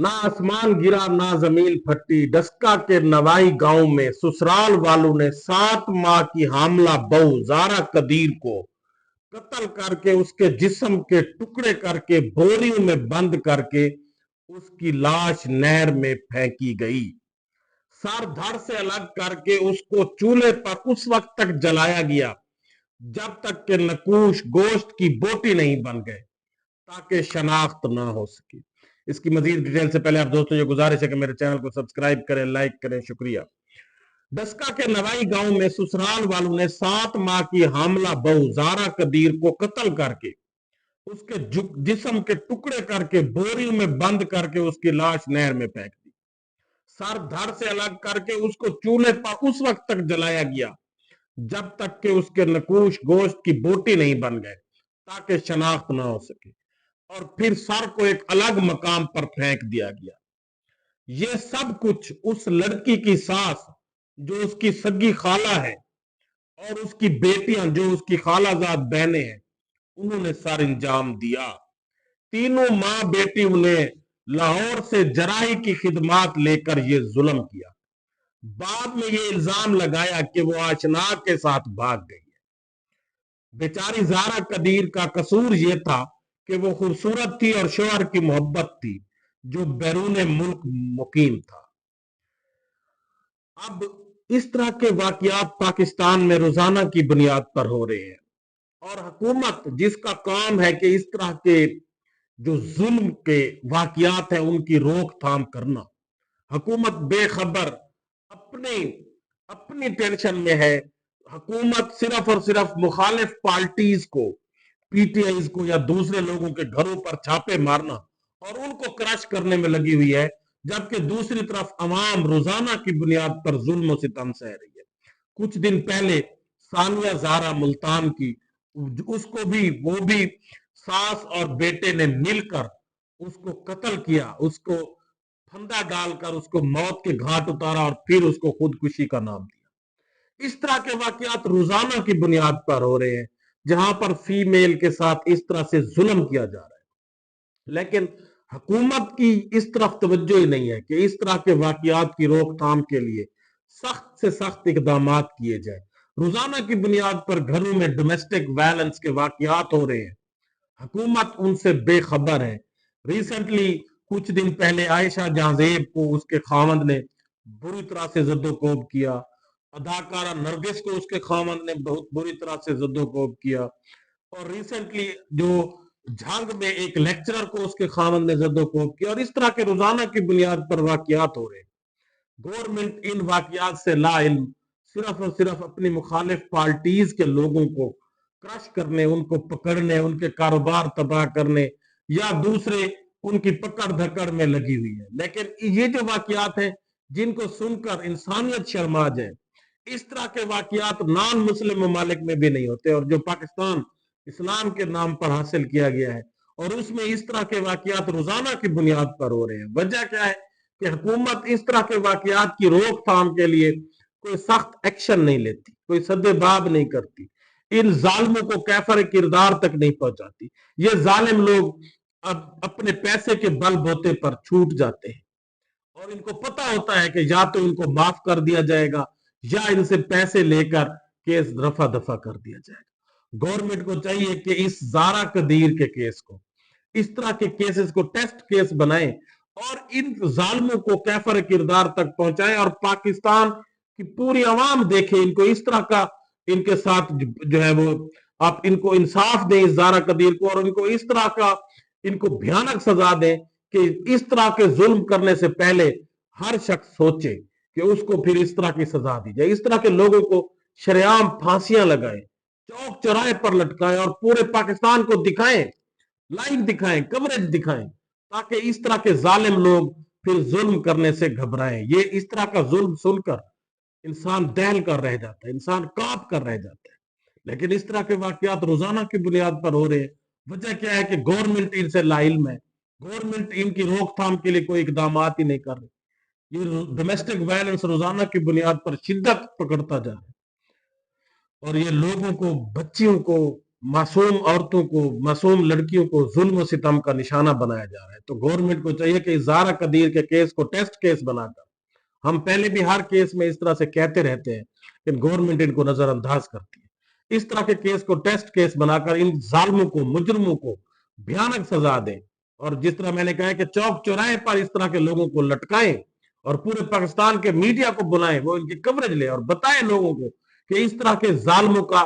ना आसमान गिरा ना जमीन फटी, डस्का के नवाई गांव में ससुराल वालों ने 7 माह की हामला बहू जारा कदीर को कत्ल करके उसके जिस्म के टुकड़े करके बोरियों में बंद करके उसकी लाश नहर में फेंकी गई। सर धड़ से अलग करके उसको चूल्हे पर उस वक्त तक जलाया गया जब तक कि नकूश गोश्त की बोटी नहीं बन गए, ताकि शनाख्त ना हो सके। इसकी मजीद डिटेल से पहले आप दोस्तों ये गुजारिश है कि मेरे चैनल को सब्सक्राइब करें, लाइक करें, शुक्रिया। डस्का के नवाई गांव में ससुराल वालों ने 7 माह की हामला बहू जारा कदीर को कत्ल करके उसके जिस्म के टुकड़े करके बोरियों में बंद करके उसकी लाश नहर में फेंक दी। सर धड़ से अलग करके उसको चूल्हे पर उस वक्त तक जलाया गया जब तक कि उसके नकूश गोश्त की बोटी नहीं बन गए, ताकि शनाख्त ना हो सके, और फिर सर को एक अलग मकाम पर फेंक दिया गया। ये सब कुछ उस लड़की की सास जो उसकी सगी खाला है और उसकी बेटियां जो उसकी खालाजाद बहनें हैं, उन्होंने सर अंजाम दिया। तीनों माँ बेटी उन्हें लाहौर से जराही की खिदमात लेकर ये जुल्म किया। बाद में ये इल्जाम लगाया कि वो आशना के साथ भाग गई है। बेचारी जारा कदीर का कसूर ये था कि वो खूबसूरत थी और शोहर की मोहब्बत थी जो बैरून मुल्क मुकीम था। अब इस तरह के वाकयात पाकिस्तान में रोजाना की बुनियाद पर हो रहे हैं, और हुकूमत जिसका काम है कि इस तरह के जो जुल्म के वाकयात हैं उनकी रोकथाम करना, हुकूमत बेखबर अपने अपनी टेंशन में है। हुकूमत सिर्फ और सिर्फ मुखालिफ पार्टीज को, पीटीआई को या दूसरे लोगों के घरों पर छापे मारना और उनको क्रश करने में लगी हुई है, जबकि दूसरी तरफ अवाम रोजाना की बुनियाद पर जुल्म सितम सह रही है। कुछ दिन पहले सानिया ज़हरा मुल्तान की, उसको भी वो भी सास और बेटे ने मिलकर उसको कत्ल किया, उसको फंदा डालकर उसको मौत के घाट उतारा और फिर उसको खुदकुशी का नाम दिया। इस तरह के वाकयात रोजाना की बुनियाद पर हो रहे हैं जहां पर फीमेल के साथ इस तरह से जुल्म किया जा रहा है, लेकिन हुकूमत की इस तरफ तवज्जो ही नहीं है कि इस तरह के वाकयात की रोकथाम के लिए सख्त से सख्त इकदाम किए जाए। रोजाना की बुनियाद पर घरों में डोमेस्टिक वायलेंस के वाकयात हो रहे हैं, हुकूमत उनसे बेखबर है। रिसेंटली कुछ दिन पहले आयशा जहांजेब को उसके खामंद ने बुरी तरह से जद्दोकोब किया, अदाकारा नरगिस को उसके खामंद ने बहुत बुरी तरह से जद्दोकोब किया, और रिसेंटली जो झांग में एक लेक्चरर को उसके खामंद ने जद्दोकोब किया, और इस तरह के रोजाना की बुनियाद पर वाकयात हो रहे हैं। गवर्नमेंट इन वाकयात से लाइल्म सिर्फ और सिर्फ अपनी मुखालिफ पार्टीज के लोगों को क्रश करने, उनको पकड़ने, उनके कारोबार तबाह करने या दूसरे उनकी पकड़ धकड़ में लगी हुई है। लेकिन ये जो वाकयात हैं जिनको सुनकर इंसानियत शर्मा जाए, इस तरह के वाकयात नॉन मुस्लिम ममालिक में भी नहीं होते, और जो पाकिस्तान इस्लाम के नाम पर हासिल किया गया है और उसमें इस तरह के वाकयात रोजाना की बुनियाद पर हो रहे हैं। वजह क्या है कि हुकूमत इस तरह के वाकयात की रोकथाम के लिए कोई सख्त एक्शन नहीं लेती, कोई सद्देबाब नहीं करती, इन जालिमों को कैफर किरदार तक नहीं पहुंचाती। ये जालिम लोग अब अपने पैसे के बल बोते पर छूट जाते हैं, और इनको पता होता है कि या तो इनको माफ कर दिया जाएगा या इनसे पैसे लेकर केस रफा दफा कर दिया जाएगा। गवर्नमेंट को चाहिए कि इस जारा कदीर के केस को, इस तरह के केसेस को टेस्ट केस बनाए और इन जालिमों को कैफर किरदार तक पहुंचाए, और पाकिस्तान की पूरी आवाम देखे इनको इस तरह का, इनके साथ जो है वो आप इनको इंसाफ दें इस जारा कदीर को, और इनको इस तरह का, इनको भयानक सजा दें कि इस तरह के जुल्म करने से पहले हर शख्स सोचे कि उसको फिर इस तरह की सजा दी जाए। इस तरह के लोगों को शरेआम फांसियां लगाएं, चौक चौराहे पर लटकाएं और पूरे पाकिस्तान को दिखाएं, लाइव दिखाएं, कवरेज दिखाएं, ताकि इस तरह के जालिम लोग फिर जुल्म करने से घबराएं। ये इस तरह का जुल्म सुनकर इंसान दहल कर रह जाता है, इंसान कांप कर रह जाता है। लेकिन इस तरह के वाकयात रोजाना की बुनियाद पर हो रहे हैं। वजह क्या है कि गवर्नमेंट इनसे लाइल्म है, गवर्नमेंट इनकी रोकथाम के लिए कोई इकदाम ही नहीं कर रही। ये डोमेस्टिक वायलेंस रोजाना की बुनियाद पर शिद्दत पकड़ता जा रहा है, और ये लोगों को, बच्चियों को मासूम औरतों को, मासूम लड़कियों को जुल्म सितम का निशाना बनाया जा रहा है। तो गवर्नमेंट को चाहिए कि ज़ारा कदीर के केस को टेस्ट केस बनाकर, हम पहले भी हर केस में इस तरह से कहते रहते हैं कि गवर्नमेंट इनको नजरअंदाज करती है, इस तरह के केस को टेस्ट केस बनाकर इन जालिमों को, मुजरिमों को भयानक सजा दें। और जिस तरह मैंने कहा कि चौक चौराहे पर इस तरह के लोगों को लटकाएं और पूरे पाकिस्तान के मीडिया को बुलाएं, वो इनकी कवरेज ले और बताएं लोगों को कि इस तरह के जालिमों का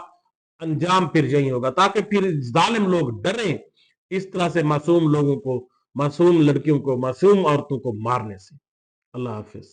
अंजाम फिर यही होगा, ताकि फिर जालिम लोग डरें इस तरह से मासूम लोगों को, मासूम लड़कियों को, मासूम औरतों को मारने से। अल्लाह हाफिज।